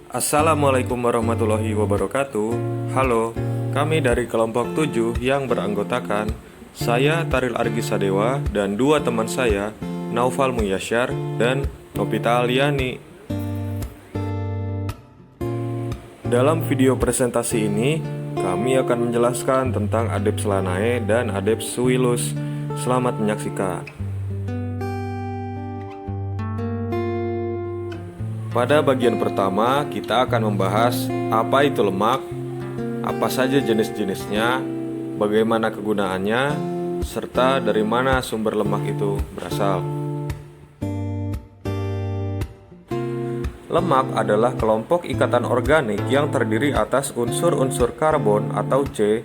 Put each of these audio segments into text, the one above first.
Assalamualaikum warahmatullahi wabarakatuh. Halo, kami dari kelompok 7 yang beranggotakan saya Taril Argi Sadewa dan dua teman saya, Naufal Muyasyar dan Novita Aliani. Dalam video presentasi ini, kami akan menjelaskan tentang Adepts Lanae dan Adepts Suillus. Selamat menyaksikan. Pada bagian pertama, kita akan membahas apa itu lemak, apa saja jenis-jenisnya, bagaimana kegunaannya, serta dari mana sumber lemak itu berasal. Lemak adalah kelompok ikatan organik yang terdiri atas unsur-unsur karbon atau C,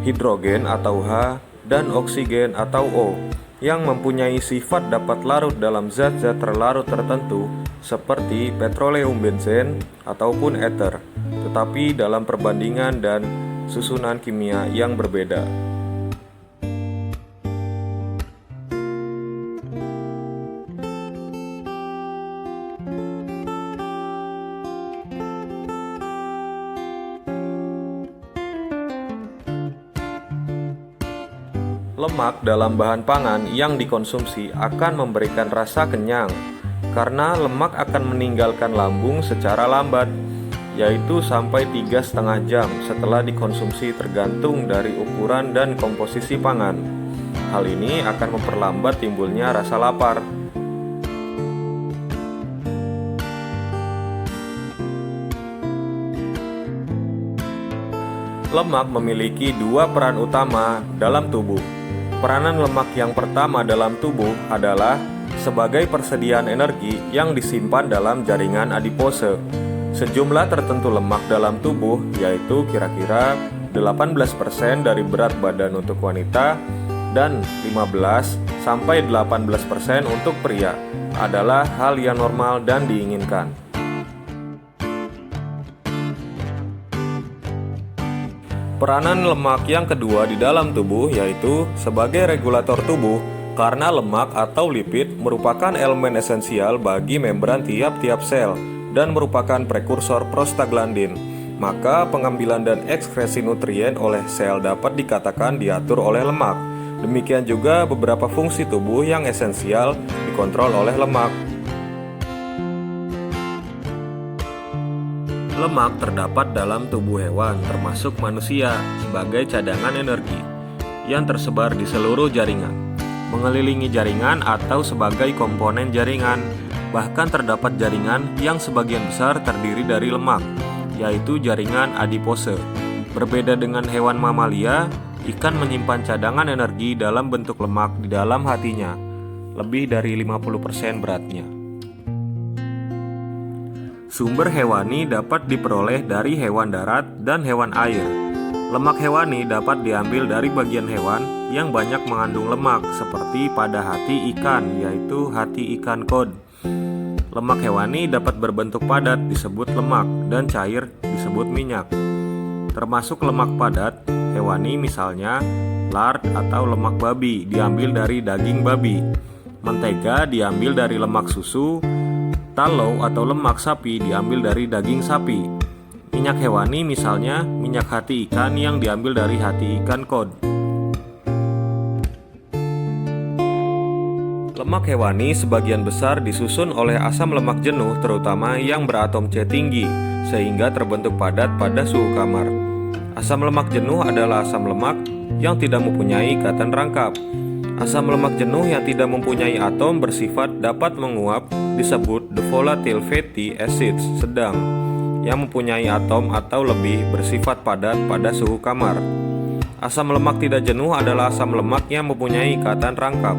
hidrogen atau H, dan oksigen atau O, yang mempunyai sifat dapat larut dalam zat-zat terlarut tertentu seperti petroleum benzen ataupun ether, tetapi dalam perbandingan dan susunan kimia yang berbeda. Lemak dalam bahan pangan yang dikonsumsi akan memberikan rasa kenyang, karena lemak akan meninggalkan lambung secara lambat, yaitu sampai 3,5 jam setelah dikonsumsi tergantung dari ukuran dan komposisi pangan. Hal ini akan memperlambat timbulnya rasa lapar. Lemak memiliki dua peran utama dalam tubuh. Peranan lemak yang pertama dalam tubuh adalah sebagai persediaan energi yang disimpan dalam jaringan adipose. Sejumlah tertentu lemak dalam tubuh, yaitu kira-kira 18% dari berat badan untuk wanita dan 15-18% untuk pria, adalah hal yang normal dan diinginkan. Peranan lemak yang kedua di dalam tubuh yaitu sebagai regulator tubuh, karena lemak atau lipid merupakan elemen esensial bagi membran tiap-tiap sel dan merupakan prekursor prostaglandin. Maka pengambilan dan ekskresi nutrien oleh sel dapat dikatakan diatur oleh lemak. Demikian juga beberapa fungsi tubuh yang esensial dikontrol oleh lemak. Lemak terdapat dalam tubuh hewan, termasuk manusia, sebagai cadangan energi yang tersebar di seluruh jaringan, mengelilingi jaringan atau sebagai komponen jaringan. Bahkan terdapat jaringan yang sebagian besar terdiri dari lemak, yaitu jaringan adipose. Berbeda dengan hewan mamalia, ikan menyimpan cadangan energi dalam bentuk lemak di dalam hatinya, lebih dari 50% beratnya. Sumber hewani dapat diperoleh dari hewan darat dan hewan air. Lemak hewani dapat diambil dari bagian hewan yang banyak mengandung lemak, seperti pada hati ikan, yaitu hati ikan kod. Lemak hewani dapat berbentuk padat disebut lemak dan cair disebut minyak. Termasuk lemak padat hewani misalnya lard atau lemak babi diambil dari daging babi. Mentega diambil dari lemak susu. Tallow atau lemak sapi diambil dari daging sapi. Minyak hewani misalnya minyak hati ikan yang diambil dari hati ikan kod. Lemak hewani sebagian besar disusun oleh asam lemak jenuh, terutama yang beratom C tinggi, sehingga terbentuk padat pada suhu kamar. Asam lemak jenuh adalah asam lemak yang tidak mempunyai ikatan rangkap. Asam lemak jenuh yang tidak mempunyai atom bersifat dapat menguap, disebut the volatile fatty acids sedang, yang mempunyai atom atau lebih bersifat padat pada suhu kamar. Asam lemak tidak jenuh adalah asam lemak yang mempunyai ikatan rangkap.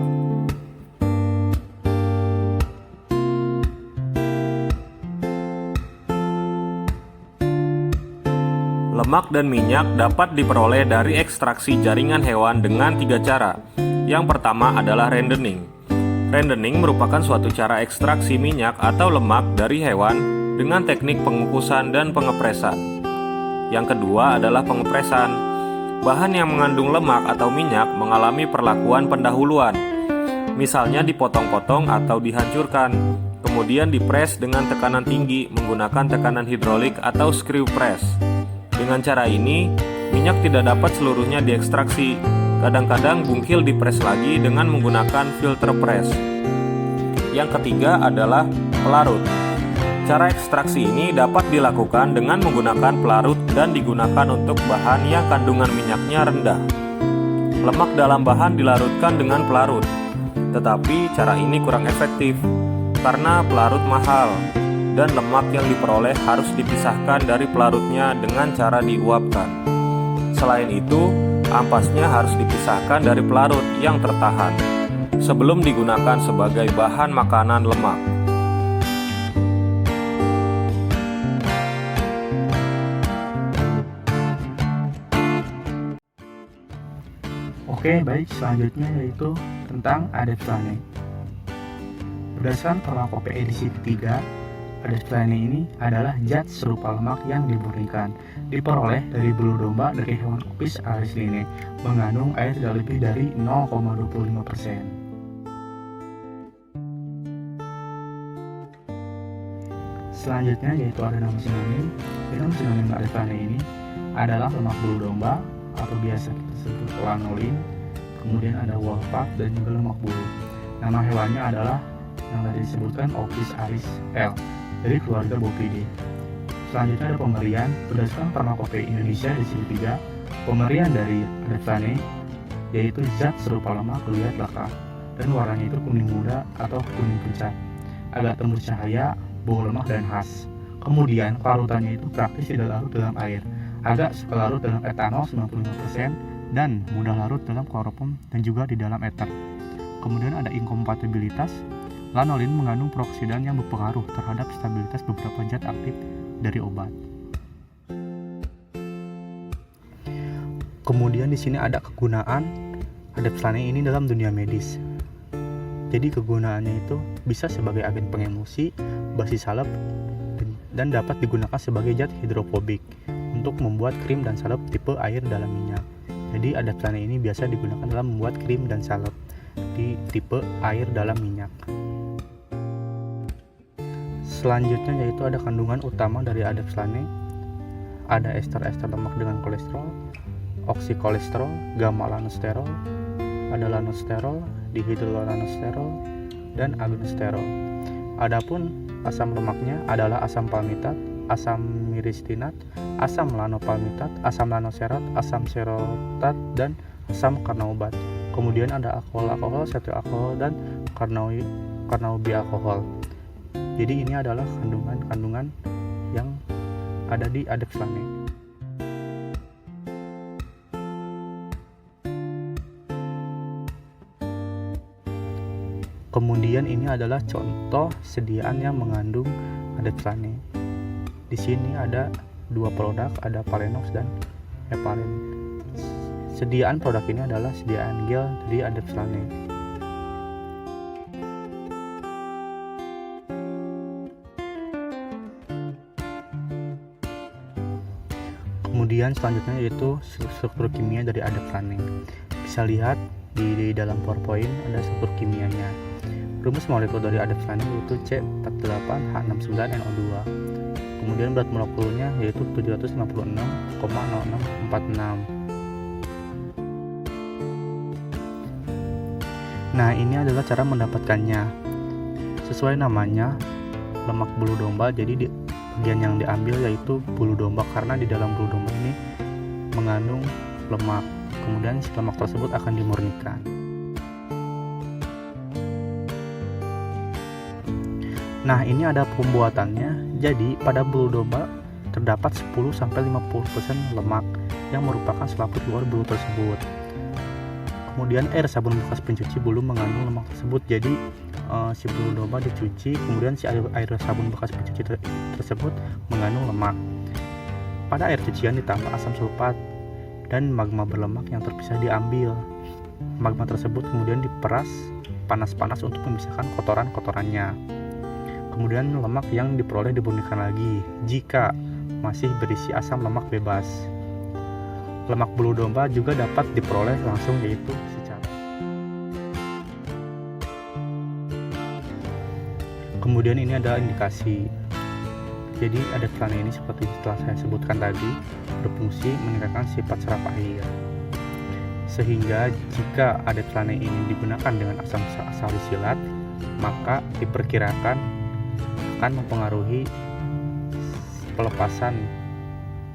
Lemak dan minyak dapat diperoleh dari ekstraksi jaringan hewan dengan 3 cara. Yang pertama adalah rendening. Rendening merupakan suatu cara ekstraksi minyak atau lemak dari hewan dengan teknik pengukusan dan pengepresan. Yang kedua adalah pengepresan. Bahan yang mengandung lemak atau minyak mengalami perlakuan pendahuluan, misalnya dipotong-potong atau dihancurkan. kemudian dipres dengan tekanan tinggi menggunakan tekanan hidrolik atau screw press. Dengan cara ini, minyak tidak dapat seluruhnya diekstraksi. Kadang-kadang bungkil dipres lagi dengan menggunakan filter press. Yang ketiga adalah pelarut. Cara ekstraksi ini dapat dilakukan dengan menggunakan pelarut dan digunakan untuk bahan yang kandungan minyaknya rendah. Lemak dalam bahan dilarutkan dengan pelarut, tetapi cara ini kurang efektif karena pelarut mahal dan lemak yang diperoleh harus dipisahkan dari pelarutnya dengan cara diuapkan. Selain itu, ampasnya harus dipisahkan dari pelarut yang tertahan sebelum digunakan sebagai bahan makanan lemak. Oke, baik, selanjutnya yaitu tentang adaptane. Berdasarkan farmakope edisi ketiga, adaptane ini adalah zat serupa lemak yang dimurnikan, diperoleh dari bulu domba dari hewan Opis arisline, mengandung air tidak lebih dari 0,25%. Selanjutnya yaitu ada nama sinonim. Nama sinonim adaptane ini adalah lemak bulu domba atau biasa kita sebut lanolin. Kemudian ada wolfpack dan juga lemak bulu. Nama hewannya adalah yang tadi disebutkan Opis aris L dari keluarga Bovidae. Selanjutnya ada pemberian. Berdasarkan farmakope Indonesia edisi 3, pemberian dari adaptane yaitu zat serupa lemak liat lekat dan warnanya itu kuning muda atau kuning pucat, agak tembus cahaya, bau lemak dan khas. Kemudian larutannya itu praktis tidak larut dalam air, agak suka larut dalam etanol 95% dan mudah larut dalam kloroform dan juga di dalam ether. Kemudian ada inkompatibilitas. Lanolin mengandung peroksidan yang berpengaruh terhadap stabilitas beberapa zat aktif dari obat. Kemudian di sini ada kegunaan adaptane ini dalam dunia medis. Jadi kegunaannya itu bisa sebagai agen pengemosi, basi salep, dan dapat digunakan sebagai zat hidrofobik untuk membuat krim dan salep tipe air dalam minyak. Jadi adaptane ini biasa digunakan dalam membuat krim dan salep di tipe air dalam minyak. Selanjutnya yaitu ada kandungan utama dari adaptane. Ada ester-ester lemak dengan kolesterol, oksikolesterol, gamma lanosterol, ada lanosterol, dihidrolanosterol, dan agnosterol. Adapun asam lemaknya adalah asam palmitat, asam miristinat, asam lanopalmitat, asam lanoserat, asam serotat, dan asam karnaubat. Kemudian ada alkohol, setil alkohol, dan karnaubi alkohol. Jadi ini adalah kandungan-kandungan yang ada di adaptane. Kemudian ini adalah contoh sediaan yang mengandung adaptane. Di sini ada dua produk, ada Palenox dan Heparin. Sediaan produk ini adalah sediaan gel dari adaptane. Kemudian selanjutnya yaitu struktur kimia dari adaptane. Bisa lihat di dalam PowerPoint ada struktur kimianya. Rumus molekul dari adaptane yaitu C48H69NO2. Kemudian berat molekulnya yaitu 756,0646. Nah, ini adalah cara mendapatkannya. Sesuai namanya, lemak bulu domba, jadi bagian yang diambil yaitu bulu domba karena di dalam bulu domba ini mengandung lemak. Kemudian si lemak tersebut akan dimurnikan. Nah, ini ada pembuatannya. Jadi, pada bulu domba terdapat 10-50% lemak yang merupakan selaput luar bulu tersebut. Kemudian air sabun bekas pencuci bulu mengandung lemak tersebut. Jadi, si bulu domba dicuci, kemudian si air sabun bekas pencuci tersebut mengandung lemak. Pada air cucian ditambah asam sulfat dan magma berlemak yang terpisah diambil. Magma tersebut kemudian diperas panas-panas untuk memisahkan kotoran-kotorannya. Kemudian lemak yang diperoleh dimurnikan lagi jika masih berisi asam lemak bebas. Lemak bulu domba juga dapat diperoleh langsung, yaitu secara Kemudian ini adalah indikasi. Jadi adaptasi ini seperti telah saya sebutkan tadi, berfungsi meningkatkan sifat serap air. Sehingga jika adaptasi ini digunakan dengan asam salisilat, maka diperkirakan akan mempengaruhi pelepasan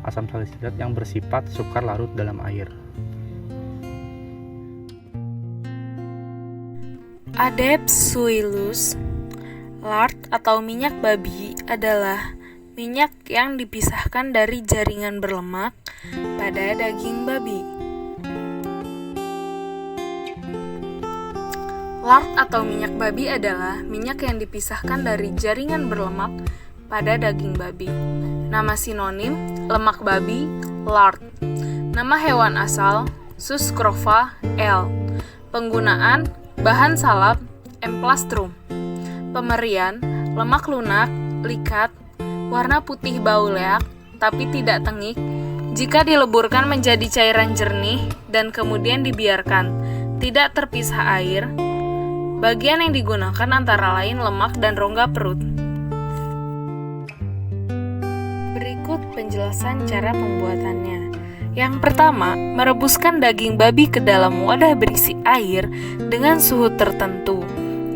asam salisilat yang bersifat sukar larut dalam air. Adapsuilus lard atau minyak babi adalah minyak yang dipisahkan dari jaringan berlemak pada daging babi. Lard atau minyak babi adalah minyak yang dipisahkan dari jaringan berlemak pada daging babi. Nama sinonim lemak babi, lard. Nama hewan asal, Suscrova L. Penggunaan bahan salap, emplastrum. Pemerian, lemak lunak, likat, warna putih bau leak, tapi tidak tengik. Jika dileburkan menjadi cairan jernih dan kemudian dibiarkan, tidak terpisah air. Bagian yang digunakan antara lain lemak dan rongga perut. Berikut penjelasan cara pembuatannya. Yang pertama, merebuskan daging babi ke dalam wadah berisi air dengan suhu tertentu.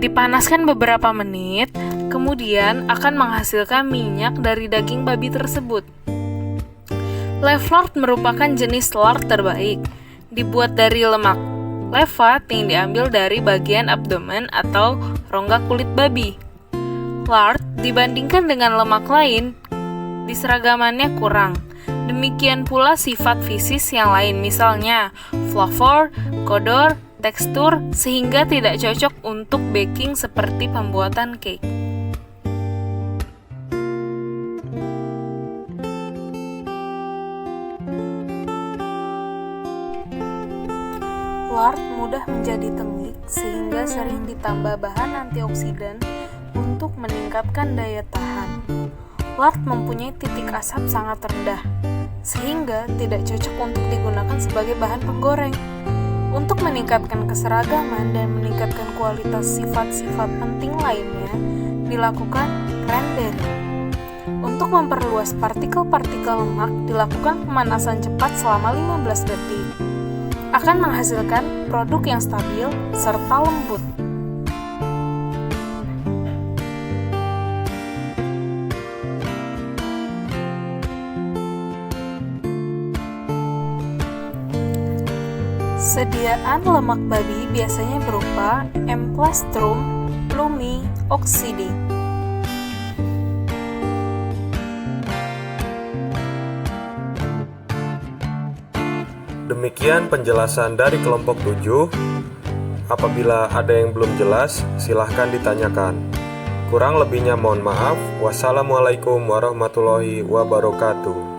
Dipanaskan beberapa menit, kemudian akan menghasilkan minyak dari daging babi tersebut. Leaf lard merupakan jenis lard terbaik, dibuat dari lemak levat yang diambil dari bagian abdomen atau rongga kulit babi. Lard dibandingkan dengan lemak lain, diseragamannya kurang. Demikian pula sifat fisis yang lain, misalnya flavor, kodor, tekstur, sehingga tidak cocok untuk baking seperti pembuatan cake. Lard mudah menjadi tengik sehingga sering ditambah bahan antioksidan untuk meningkatkan daya tahan. Lard mempunyai titik asap sangat rendah, sehingga tidak cocok untuk digunakan sebagai bahan penggoreng. Untuk meningkatkan keseragaman dan meningkatkan kualitas sifat-sifat penting lainnya, dilakukan rendering. Untuk memperluas partikel-partikel lemak, dilakukan pemanasan cepat selama 15 detik. Akan menghasilkan produk yang stabil serta lembut. Sediaan lemak babi biasanya berupa emplastrum plumi oksidi. Demikian penjelasan dari kelompok 7. Apabila ada yang belum jelas, silahkan ditanyakan. Kurang lebihnya mohon maaf. Wassalamualaikum warahmatullahi wabarakatuh.